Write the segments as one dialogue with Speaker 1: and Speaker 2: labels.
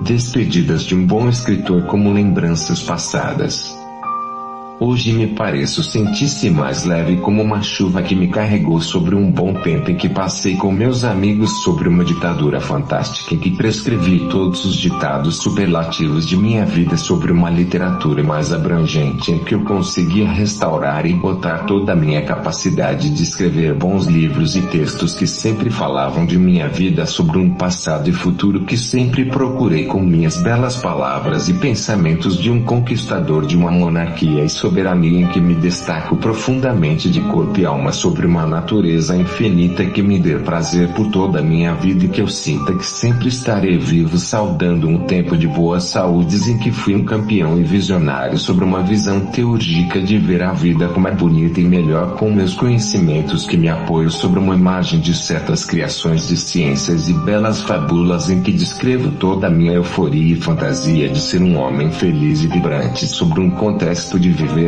Speaker 1: Despedidas de um bom escritor como lembranças passadas. Hoje me pareço sentir-se mais leve como uma chuva que me carregou sobre um bom tempo em que passei com meus amigos sobre uma ditadura fantástica em que prescrevi todos os ditados superlativos de minha vida sobre uma literatura mais abrangente em que eu conseguia restaurar e botar toda a minha capacidade de escrever bons livros e textos que sempre falavam de minha vida sobre um passado e futuro que sempre procurei com minhas belas palavras e pensamentos de um conquistador de uma monarquia e soberania em que me destaco profundamente de corpo e alma sobre uma natureza infinita que me dê prazer por toda a minha vida e que eu sinta que sempre estarei vivo saudando um tempo de boas saúdes em que fui um campeão e visionário sobre uma visão teúrgica de ver a vida como é bonita e melhor com meus conhecimentos que me apoio sobre uma imagem de certas criações de ciências e belas fábulas em que descrevo toda a minha euforia e fantasia de ser um homem feliz e vibrante sobre um contexto de viver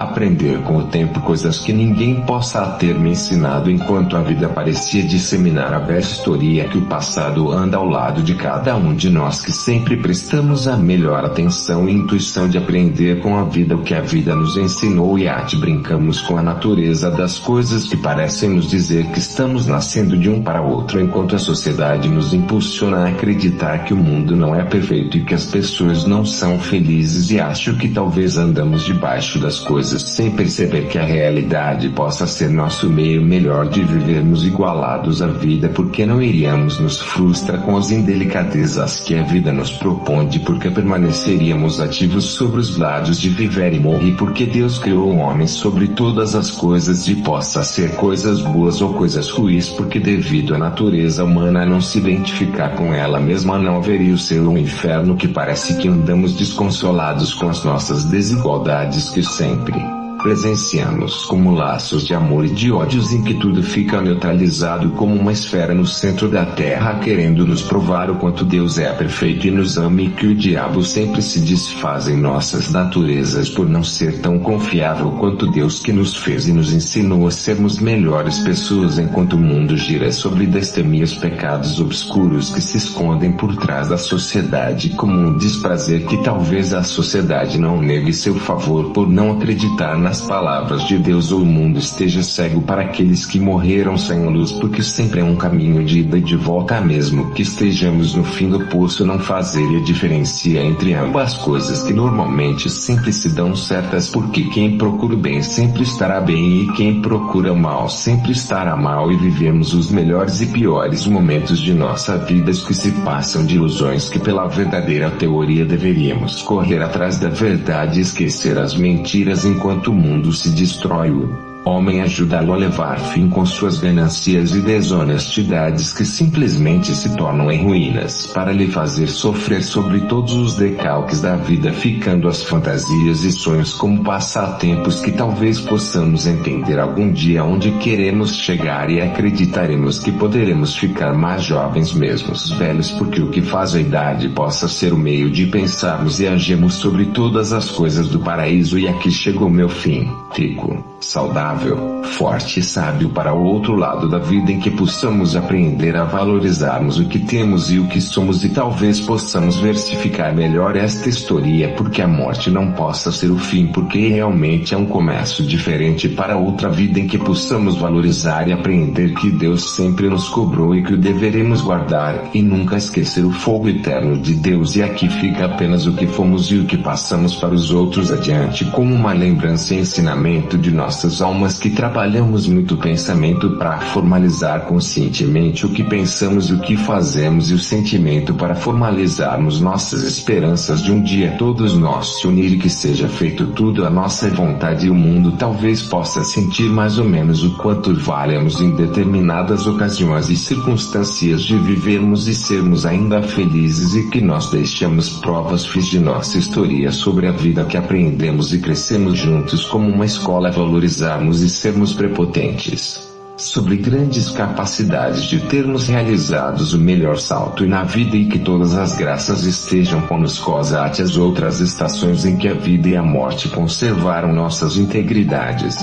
Speaker 1: aprender com o tempo coisas que ninguém possa ter me ensinado enquanto a vida parecia disseminar a bela história que o passado anda ao lado de cada um de nós que sempre prestamos a melhor atenção e intuição de aprender com a vida o que a vida nos ensinou e arte brincamos com a natureza das coisas que parecem nos dizer que estamos nascendo de um para outro enquanto a sociedade nos impulsiona a acreditar que o mundo não é perfeito e que as pessoas não são felizes e acho que talvez andamos debaixo das coisas sem perceber que a realidade possa ser nosso meio melhor de vivermos igualados à vida porque não iríamos nos frustrar com as indelicadezas que a vida nos propõe porque permaneceríamos ativos sobre os lados de viver e morrer porque Deus criou o homem sobre todas as coisas e possa ser coisas boas ou coisas ruins porque devido à natureza humana não se identificar com ela mesma não haveria o céu ou o inferno que parece que andamos desconsolados com as nossas desigualdades que sempre presenciamos como laços de amor e de ódios em que tudo fica neutralizado como uma esfera no centro da terra querendo nos provar o quanto Deus é perfeito e nos ama e que o diabo sempre se desfaz em nossas naturezas por não ser tão confiável quanto Deus que nos fez e nos ensinou a sermos melhores pessoas enquanto o mundo gira sobre destemias pecados obscuros que se escondem por trás da sociedade como um desprazer que talvez a sociedade não negue seu favor por não acreditar nas palavras de Deus ou o mundo esteja cego para aqueles que morreram sem luz porque sempre é um caminho de ida e de volta mesmo que estejamos no fim do poço não fazeria diferença entre ambas coisas que normalmente sempre se dão certas porque quem procura o bem sempre estará bem e quem procura o mal sempre estará mal e vivemos os melhores e piores momentos de nossa vida que se passam de ilusões que pela verdadeira teoria deveríamos correr atrás da verdade e esquecer as mentiras enquanto o mundo se destrói o homem ajudá-lo a levar fim com suas ganâncias e desonestidades que simplesmente se tornam em ruínas para lhe fazer sofrer sobre todos os decalques da vida ficando as fantasias e sonhos como passatempos que talvez possamos entender algum dia onde queremos chegar e acreditaremos que poderemos ficar mais jovens mesmo velhos porque o que faz a idade possa ser o meio de pensarmos e agirmos sobre todas as coisas do paraíso e aqui chegou meu fim, rico, saudável, forte e sábio para o outro lado da vida em que possamos aprender a valorizarmos o que temos e o que somos e talvez possamos versificar melhor esta história porque a morte não possa ser o fim porque realmente é um comércio diferente para outra vida em que possamos valorizar e aprender que Deus sempre nos cobrou e que o deveremos guardar e nunca esquecer o fogo eterno de Deus e aqui fica apenas o que fomos e o que passamos para os outros adiante como uma lembrança e ensinamento de nossas almas que trabalhamos muito o pensamento para formalizar conscientemente o que pensamos e o que fazemos e o sentimento para formalizarmos nossas esperanças de um dia todos nós se unir e que seja feito tudo à nossa vontade e o mundo talvez possa sentir mais ou menos o quanto valemos em determinadas ocasiões e circunstâncias de vivermos e sermos ainda felizes e que nós deixamos provas fiéis de nossa história sobre a vida que aprendemos e crescemos juntos como uma escola valorizarmos e sermos prepotentes sobre grandes capacidades de termos realizados o melhor salto e na vida e que todas as graças estejam conosco ate as outras estações em que a vida e a morte conservaram nossas integridades.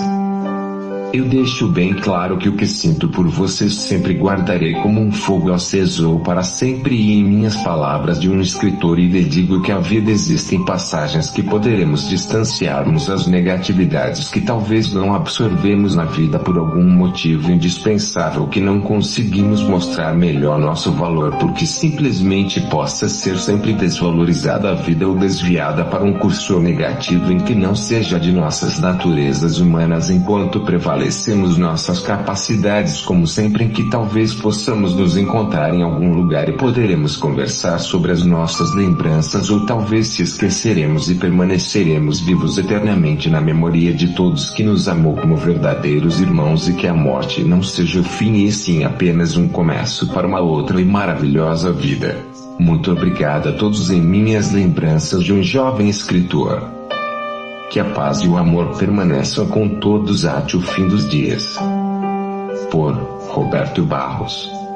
Speaker 1: Eu deixo bem claro que o que sinto por vocês sempre guardarei como um fogo aceso para sempre, e em minhas palavras de um escritor lhe digo que a vida existem passagens que poderemos distanciarmos as negatividades que talvez não absorvemos na vida por algum motivo indispensável que não conseguimos mostrar melhor nosso valor porque simplesmente possa ser sempre desvalorizada a vida ou desviada para um curso negativo em que não seja de nossas naturezas humanas enquanto prevalecemos nossas capacidades como sempre em que talvez possamos nos encontrar em algum lugar e poderemos conversar sobre as nossas lembranças ou talvez se esqueceremos e permaneceremos vivos eternamente na memória de todos que nos amou como verdadeiros irmãos e que a morte não seja o fim e sim apenas um começo para uma outra e maravilhosa vida. Muito obrigado a todos em minhas lembranças de um jovem escritor. Que a paz e o amor permaneçam com todos até o fim dos dias. Por Roberto Barros.